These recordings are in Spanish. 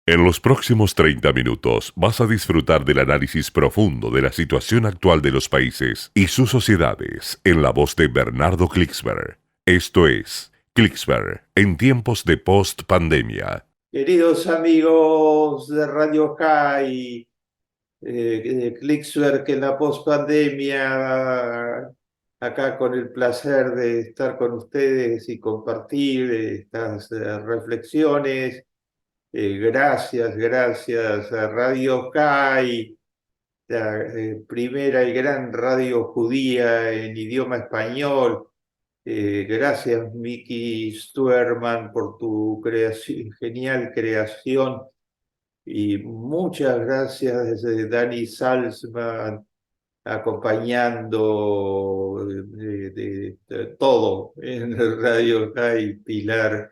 En los próximos 30 minutos vas a disfrutar del análisis profundo de la situación actual de los países y sus sociedades en la voz de Bernardo Klicksberg. Esto es Klicksberg en tiempos de post-pandemia. Queridos amigos de Radio High, de Clickswork en la pospandemia, acá con el placer de estar con ustedes y compartir estas reflexiones. Gracias a Radio High, la primera y gran radio judía en idioma español. Gracias, Miki Stuerman, por tu genial creación. Y muchas gracias desde Dani Salzman, acompañando de todo en el Radio High, Pilar,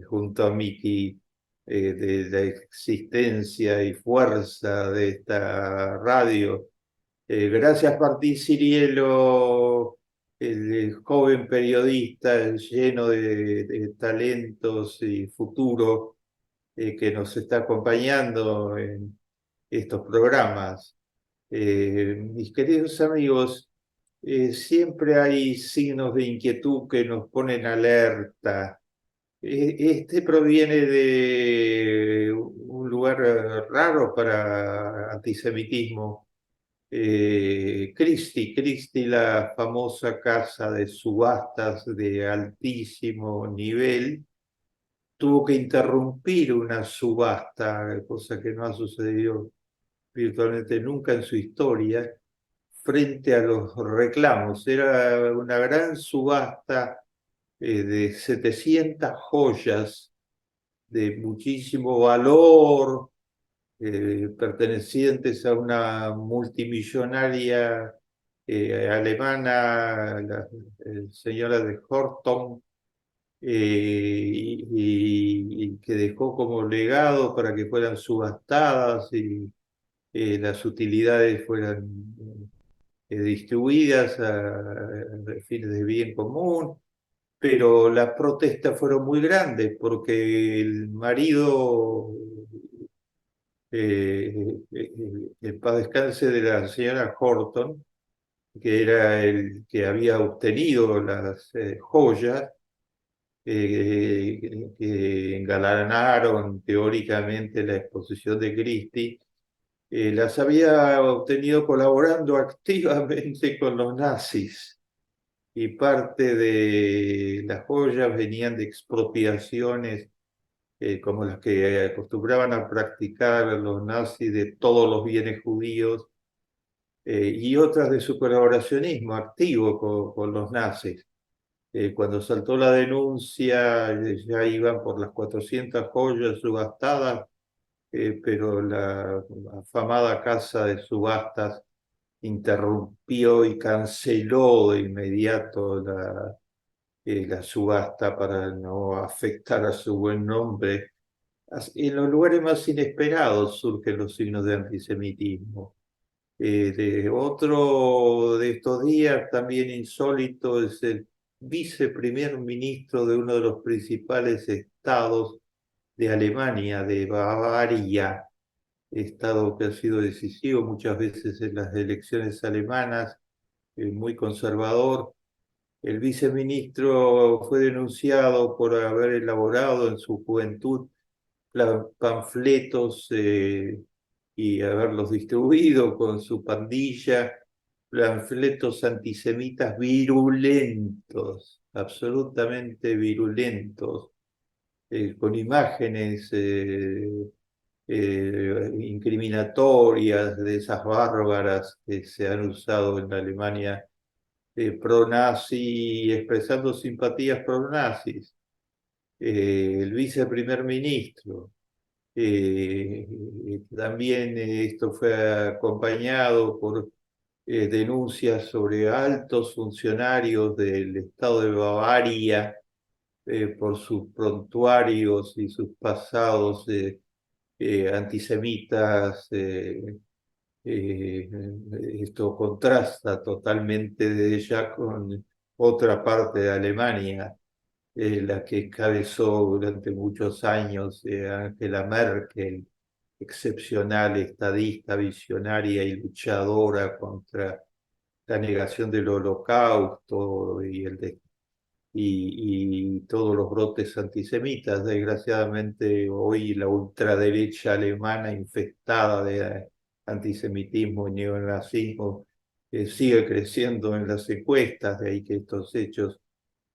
junto a Miki, de la existencia y fuerza de esta radio. Gracias, Martín Cirielo, el joven periodista lleno de talentos y futuro, que nos está acompañando en estos programas. Mis queridos amigos, siempre hay signos de inquietud que nos ponen alerta. Este proviene de un lugar raro para antisemitismo. Christie, la famosa casa de subastas de altísimo nivel, tuvo que interrumpir una subasta, cosa que no ha sucedido virtualmente nunca en su historia, frente a los reclamos. Era una gran subasta de 700 joyas de muchísimo valor, pertenecientes a una multimillonaria alemana, la señora de Horton, y que dejó como legado para que fueran subastadas y las utilidades fueran distribuidas a fines de bien común. Pero las protestas fueron muy grandes porque el marido, en paz descanse, de la señora Horton, que era el que había obtenido las joyas, que engalanaron teóricamente la exposición de Christie, las había obtenido colaborando activamente con los nazis, y parte de las joyas venían de expropiaciones, como las que acostumbraban a practicar los nazis de todos los bienes judíos, y otras de su colaboracionismo activo con los nazis. Cuando saltó la denuncia, ya iban por las 400 joyas subastadas, pero la afamada casa de subastas interrumpió y canceló de inmediato la subasta para no afectar a su buen nombre. En los lugares más inesperados surgen los signos de antisemitismo. De otro de estos días también insólito es el viceprimer ministro de uno de los principales estados de Alemania, de Bavaria, estado que ha sido decisivo muchas veces en las elecciones alemanas, muy conservador. El viceministro fue denunciado por haber elaborado en su juventud panfletos, y haberlos distribuido con su pandilla, panfletos antisemitas virulentos, absolutamente virulentos, con imágenes incriminatorias de esas bárbaras que se han usado en la Alemania pro-nazi, expresando simpatías pro-nazis. El viceprimer ministro. También esto fue acompañado por denuncias sobre altos funcionarios del estado de Bavaria, por sus prontuarios y sus pasados antisemitas. Eh, Esto contrasta totalmente de ella con otra parte de Alemania. la que encabezó durante muchos años Angela Merkel, excepcional estadista, visionaria y luchadora contra la negación del holocausto y todos los brotes antisemitas. Desgraciadamente, hoy la ultraderecha alemana infectada de antisemitismo y neonazismo sigue creciendo en las encuestas, de ahí que estos hechos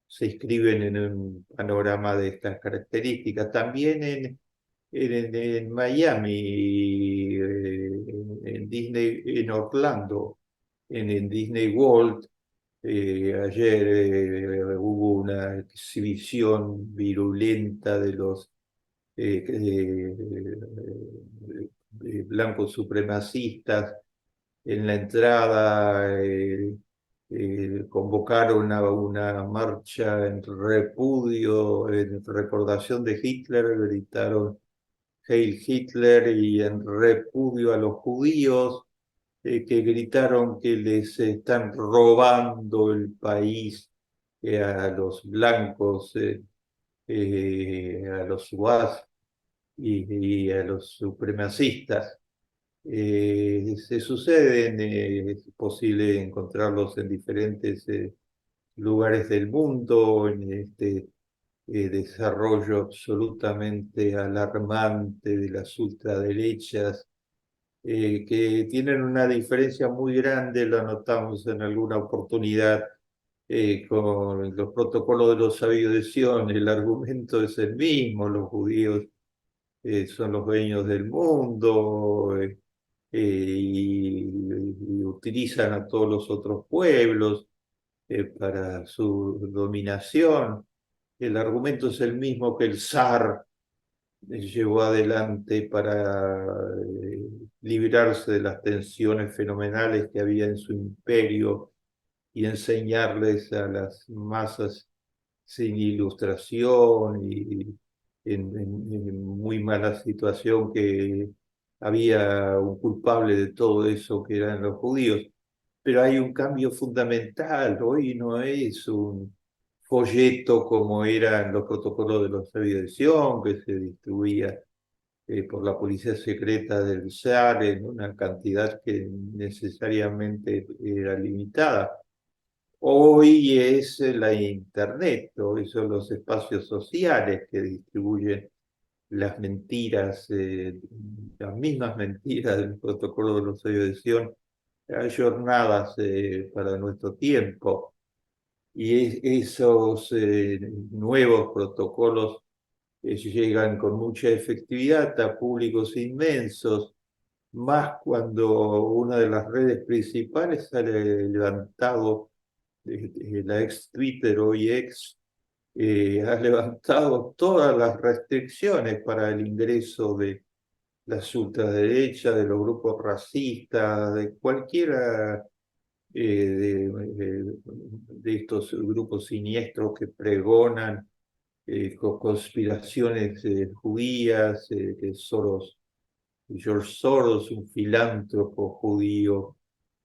se inscriben en un panorama de estas características. También en Miami, en Disney, en Orlando, en Disney World, ayer hubo una exhibición virulenta de los blancos supremacistas. En la entrada convocaron a una marcha en repudio, en recordación de Hitler, gritaron Heil Hitler y en repudio a los judíos, que gritaron que les están robando el país a los blancos, a los SWAT y a los supremacistas. Se suceden, es posible encontrarlos en diferentes lugares del mundo, en este desarrollo absolutamente alarmante de las ultraderechas, que tienen una diferencia muy grande, lo notamos en alguna oportunidad con los protocolos de los sabios de Sion. El argumento es el mismo: los judíos son los dueños del mundo, y utilizan a todos los otros pueblos para su dominación. El argumento es el mismo que el zar llevó adelante para librarse de las tensiones fenomenales que había en su imperio y enseñarles a las masas sin ilustración y en muy mala situación, que había un culpable de todo eso que eran los judíos. Pero hay un cambio fundamental. Hoy no es un folleto como eran los protocolos de los sabios de Sion, que se distribuía por la policía secreta del zar en una cantidad que necesariamente era limitada. Hoy es la Internet, hoy son los espacios sociales que distribuyen las mentiras, las mismas mentiras del protocolo de los sabios de Sion, ayornadas para nuestro tiempo. Y esos nuevos protocolos llegan con mucha efectividad a públicos inmensos, más cuando una de las redes principales ha levantado, la ex Twitter, hoy ex, ha levantado todas las restricciones para el ingreso de las ultraderechas, de los grupos racistas, de cualquiera de estos grupos siniestros que pregonan conspiraciones judías, George Soros, un filántropo judío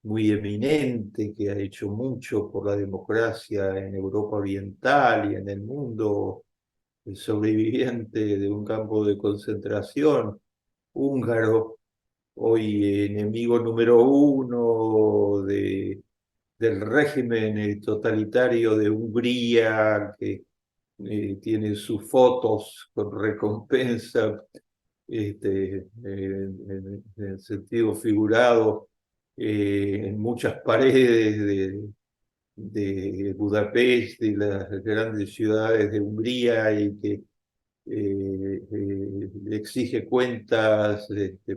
muy eminente que ha hecho mucho por la democracia en Europa Oriental y en el mundo, el sobreviviente de un campo de concentración húngaro, hoy enemigo número uno del régimen totalitario de Hungría, que tiene sus fotos con recompensa, en el sentido figurado, en muchas paredes de Budapest y las grandes ciudades de Hungría, y que exige cuentas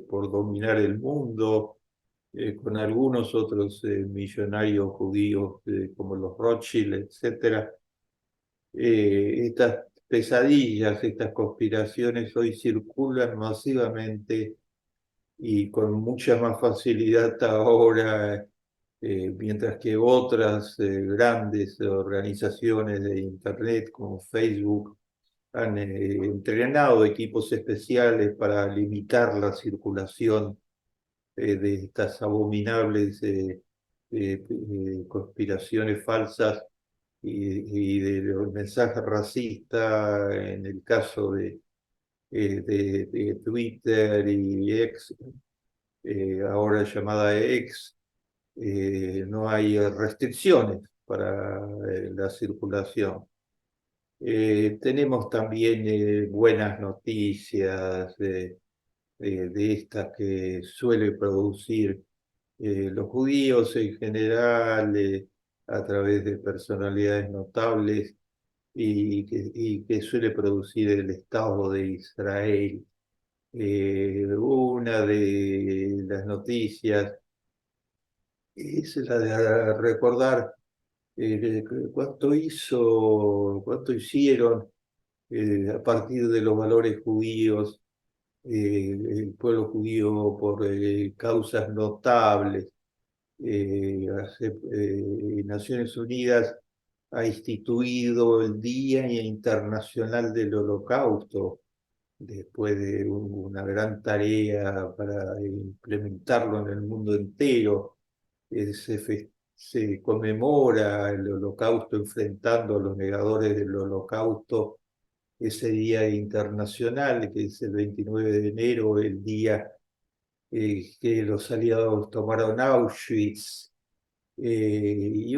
por dominar el mundo, con algunos otros millonarios judíos como los Rothschild, etcétera. Estas pesadillas, estas conspiraciones hoy circulan masivamente y con mucha más facilidad ahora, mientras que otras grandes organizaciones de Internet como Facebook han entrenado equipos especiales para limitar la circulación de estas abominables conspiraciones falsas. y de los mensajes racistas en el caso de Twitter y X, ahora llamada X, no hay restricciones para la circulación. Tenemos también buenas noticias de estas que suele producir los judíos en general, a través de personalidades notables y que suele producir el Estado de Israel. Una de las noticias es la de recordar cuánto hicieron a partir de los valores judíos, el pueblo judío por causas notables. Naciones Unidas ha instituido el Día Internacional del Holocausto, después de una gran tarea para implementarlo en el mundo entero. Se conmemora el Holocausto enfrentando a los negadores del Holocausto ese día internacional, que es el 29 de enero, el día que los aliados tomaron Auschwitz. Y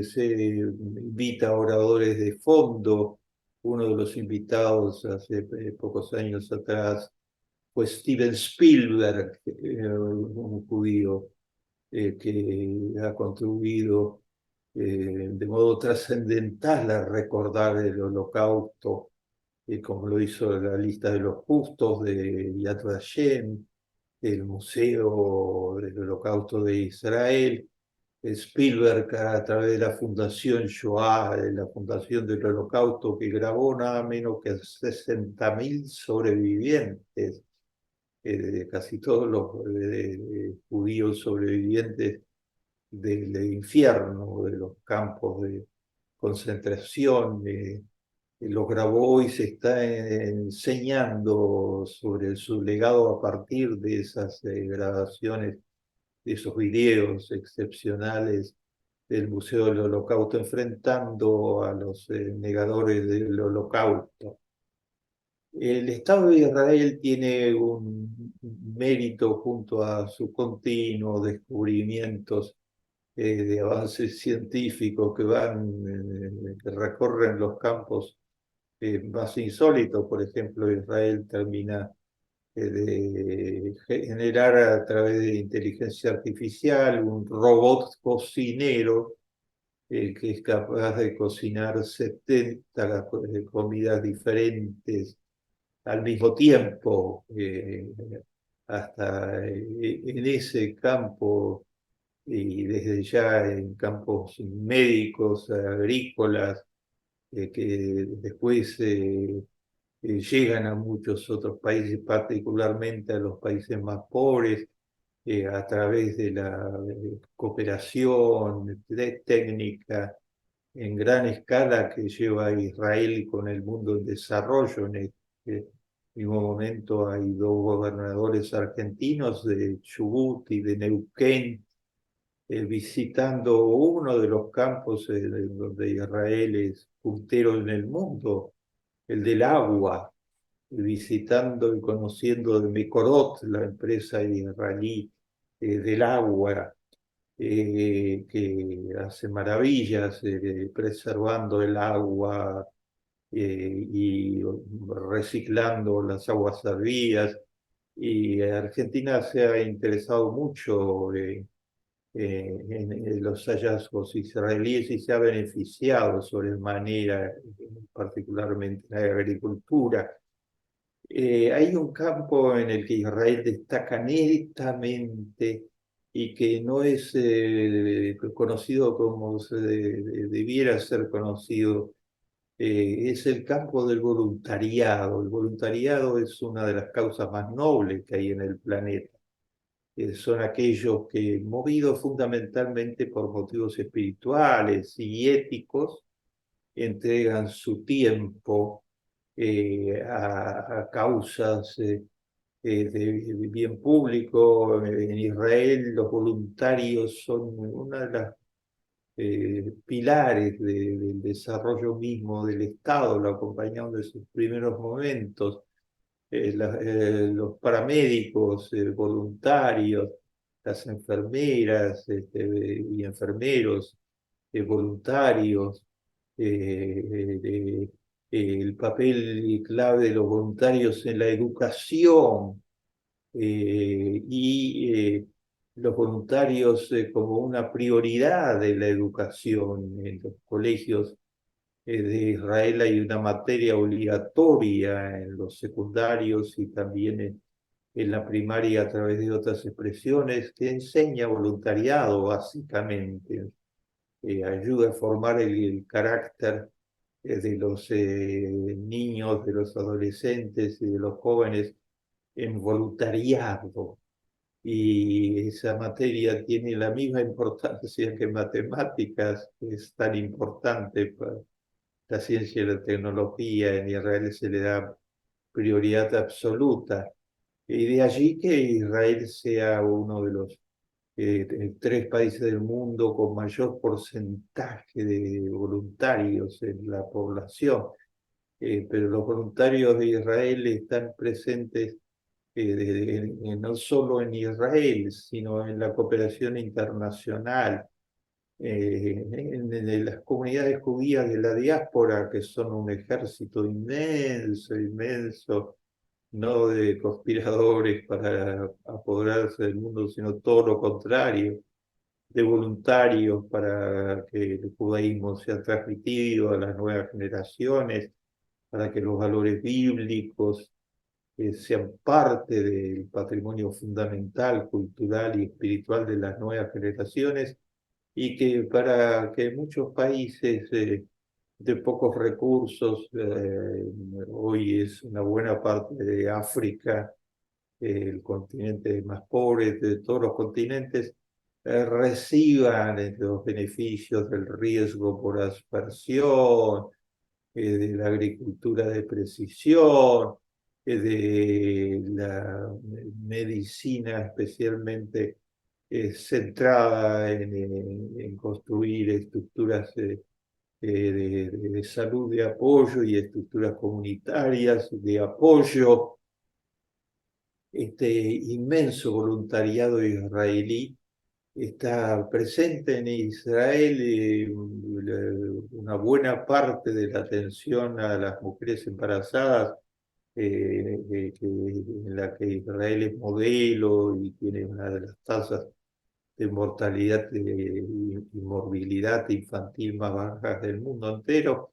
se invita a oradores de fondo. Uno de los invitados hace pocos años atrás fue Steven Spielberg, un judío que ha contribuido de modo trascendental a recordar el Holocausto, como lo hizo la lista de los justos de Yad Vashem, el Museo del Holocausto de Israel. Spielberg, a través de la Fundación Shoah, de la Fundación del Holocausto, que grabó nada menos que 60.000 sobrevivientes, casi todos los judíos sobrevivientes del infierno, de los campos de concentración. Los grabó y se está enseñando sobre su legado a partir de esas grabaciones, de esos videos excepcionales del Museo del Holocausto, enfrentando a los negadores del Holocausto. El Estado de Israel tiene un mérito junto a sus continuos descubrimientos de avances científicos que recorren los campos más insólitos. Por ejemplo, Israel termina de generar a través de inteligencia artificial un robot cocinero que es capaz de cocinar 70 comidas diferentes al mismo tiempo. Hasta en ese campo y desde ya en campos médicos, agrícolas, que después llegan a muchos otros países, particularmente a los países más pobres, a través de la cooperación técnica en gran escala que lleva a Israel con el mundo en desarrollo. En este mismo momento hay dos gobernadores argentinos de Chubut y de Neuquén, visitando uno de los campos donde Israel es puntero en el mundo, el del agua, visitando y conociendo de Mekorot, la empresa israelí del agua, que hace maravillas preservando el agua y reciclando las aguas servidas. Y Argentina se ha interesado mucho en los hallazgos israelíes y se ha beneficiado sobremanera, particularmente en la agricultura. Hay un campo en el que Israel destaca netamente y que no es conocido como debiera ser conocido. Es el campo del voluntariado. El voluntariado es una de las causas más nobles que hay en el planeta. Son aquellos que, movidos fundamentalmente por motivos espirituales y éticos, entregan su tiempo a causas de bien público. En Israel los voluntarios son una de las pilares del desarrollo mismo del Estado, lo acompañaron de sus primeros momentos, los paramédicos, voluntarios, las enfermeras y enfermeros voluntarios, el papel clave de los voluntarios en la educación y los voluntarios como una prioridad de la educación en los colegios de Israel. Hay una materia obligatoria en los secundarios y también en la primaria a través de otras expresiones que enseña voluntariado básicamente, ayuda a formar el carácter de los niños, de los adolescentes y de los jóvenes en voluntariado. Y esa materia tiene la misma importancia que matemáticas, es tan importante para la ciencia y la tecnología. En Israel se le da prioridad absoluta. Y de allí que Israel sea uno de los 3 países del mundo con mayor porcentaje de voluntarios en la población. Pero los voluntarios de Israel están presentes no solo en Israel, sino en la cooperación internacional, en las comunidades judías de la diáspora, que son un ejército inmenso, inmenso, no de conspiradores para apoderarse del mundo, sino todo lo contrario, de voluntarios para que el judaísmo sea transmitido a las nuevas generaciones, para que los valores bíblicos sean parte del patrimonio fundamental, cultural y espiritual de las nuevas generaciones, y que para que muchos países de pocos recursos, hoy es una buena parte de África, el continente más pobre de todos los continentes, reciban los beneficios del riesgo por aspersión, de la agricultura de precisión, de la medicina especialmente centrada en construir estructuras de salud de apoyo y estructuras comunitarias de apoyo. Este inmenso voluntariado israelí está presente en Israel. Una buena parte de la atención a las mujeres embarazadas, en la que Israel es modelo y tiene una de las tasas de mortalidad y morbilidad infantil más bajas del mundo entero,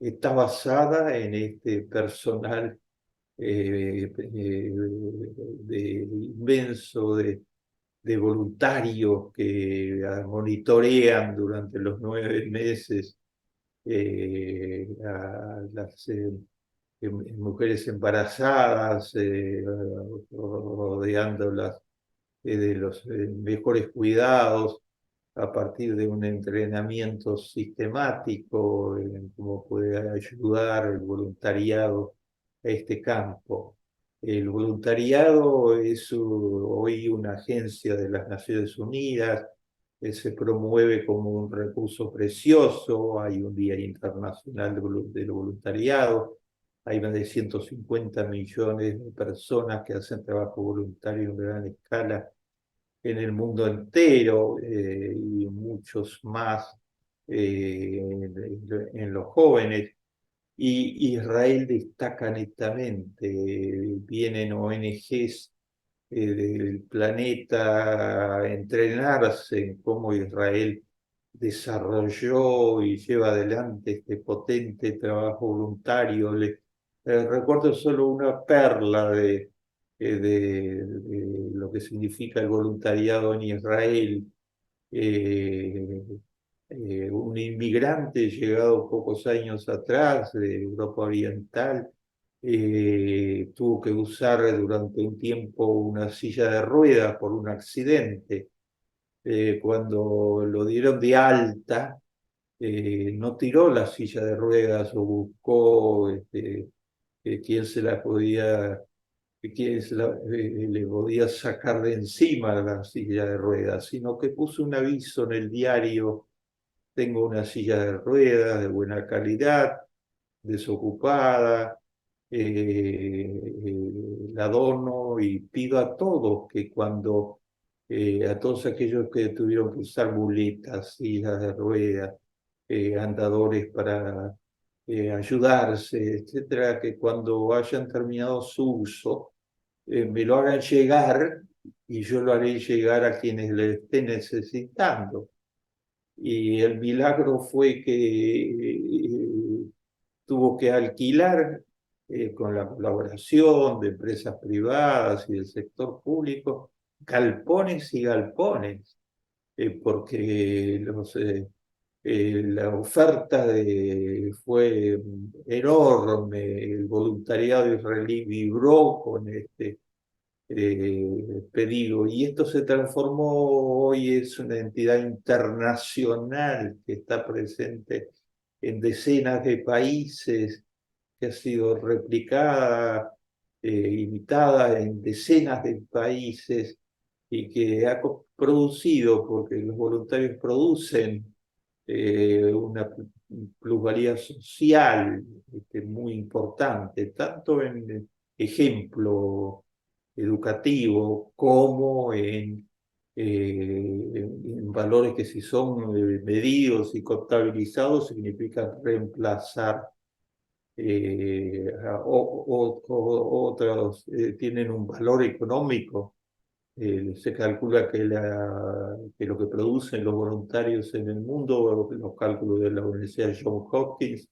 está basada en este personal inmenso de voluntarios que monitorean durante los 9 meses a las mujeres embarazadas, rodeándolas de los mejores cuidados a partir de un entrenamiento sistemático en cómo puede ayudar el voluntariado a este campo. El voluntariado es hoy una agencia de las Naciones Unidas, se promueve como un recurso precioso. Hay un Día Internacional del Voluntariado, hay más de 150 millones de personas que hacen trabajo voluntario en gran escala en el mundo entero, y muchos más en los jóvenes. Y Israel destaca netamente. Vienen ONGs del planeta a entrenarse en cómo Israel desarrolló y lleva adelante este potente trabajo voluntario. Recuerdo solo una perla de lo que significa el voluntariado en Israel. Eh, un inmigrante llegado pocos años atrás de Europa Oriental tuvo que usar durante un tiempo una silla de ruedas por un accidente. Cuando lo dieron de alta, no tiró la silla de ruedas o buscó quién se la podía, le podía sacar de encima la silla de ruedas, sino que puso un aviso en el diario tengo una silla de ruedas de buena calidad, desocupada, la dono y pido a todos que cuando, a todos aquellos que tuvieron que usar muletas, sillas de ruedas, andadores para ayudarse, etcétera, que cuando hayan terminado su uso, me lo hagan llegar y yo lo haré llegar a quienes le estén necesitando. Y el milagro fue que tuvo que alquilar, con la colaboración de empresas privadas y del sector público, galpones y galpones, porque la oferta fue enorme, el voluntariado israelí vibró con este pedido y esto se transformó, hoy es una entidad internacional que está presente en decenas de países, que ha sido replicada, imitada en decenas de países y que ha producido, porque los voluntarios producen una plusvalía social muy importante, tanto en ejemplo educativo como en valores que si son medidos y contabilizados significan reemplazar otros, tienen un valor económico. Se calcula que lo que producen los voluntarios en el mundo, los cálculos de la Universidad Johns Hopkins,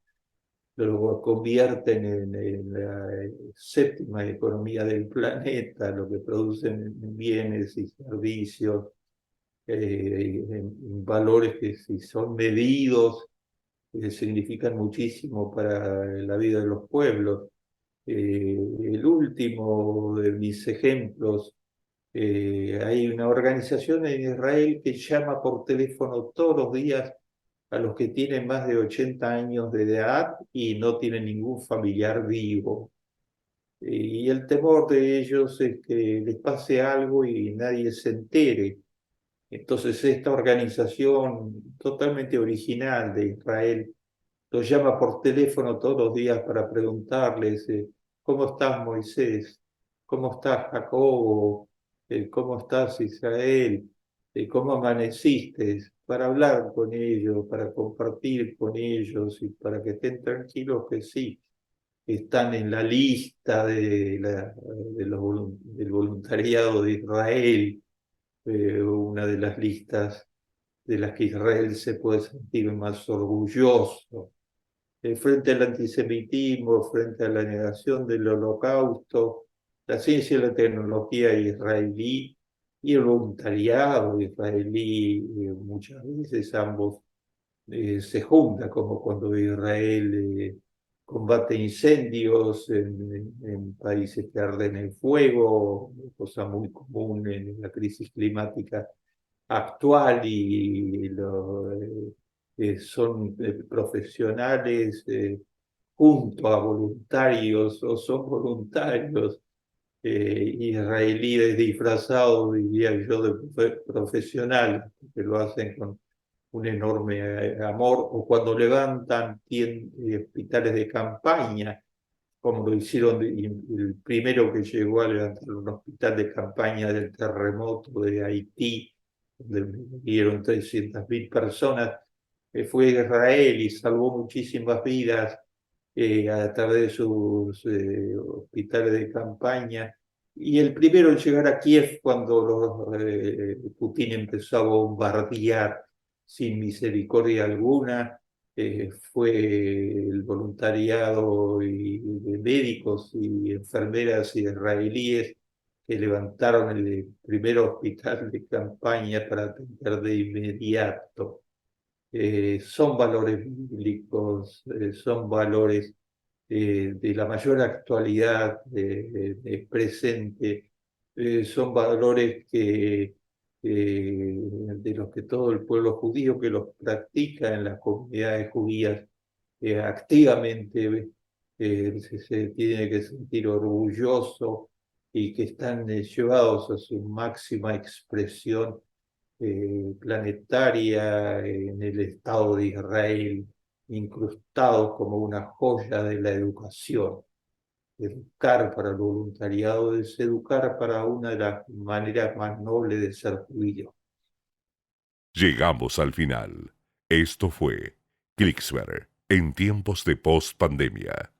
lo convierten en la séptima economía del planeta, lo que producen en bienes y servicios, en valores que si son medidos, significan muchísimo para la vida de los pueblos. El último de mis ejemplos, hay una organización en Israel que llama por teléfono todos los días a los que tienen más de 80 años de edad y no tienen ningún familiar vivo. Y el temor de ellos es que les pase algo y nadie se entere. Entonces esta organización totalmente original de Israel los llama por teléfono todos los días para preguntarles, ¿cómo estás, Moisés? ¿Cómo estás, Jacobo? ¿Cómo estás, Israel? ¿Cómo amaneciste? Para hablar con ellos, para compartir con ellos y para que estén tranquilos que sí, están en la lista del voluntariado de Israel, una de las listas de las que Israel se puede sentir más orgulloso, frente al antisemitismo, frente a la negación del holocausto, la ciencia y la tecnología israelí y el voluntariado israelí, muchas veces ambos se juntan, como cuando Israel combate incendios en países que arden en fuego, cosa muy común en la crisis climática actual, y son profesionales junto a voluntarios o son voluntarios israelíes disfrazados, diría yo, de profesionales, que lo hacen con un enorme amor, o cuando levantan hospitales de campaña, como lo hicieron el primero que llegó a levantar un hospital de campaña del terremoto de Haití, donde murieron 300.000 personas, fue Israel y salvó muchísimas vidas a través de sus hospitales de campaña. Y el primero en llegar a Kiev cuando Putin empezó a bombardear sin misericordia alguna, fue el voluntariado de médicos y enfermeras israelíes que levantaron el primer hospital de campaña para atender de inmediato. Son valores bíblicos, son valores de la mayor actualidad presente, son valores de los que todo el pueblo judío que los practica en las comunidades judías activamente se tiene que sentir orgulloso y que están llevados a su máxima expresión planetaria en el Estado de Israel, incrustados como una joya de la educación. Educar para el voluntariado es educar para una de las maneras más nobles de ser judío. Llegamos al final. Esto fue Clicksberg en tiempos de post-pandemia.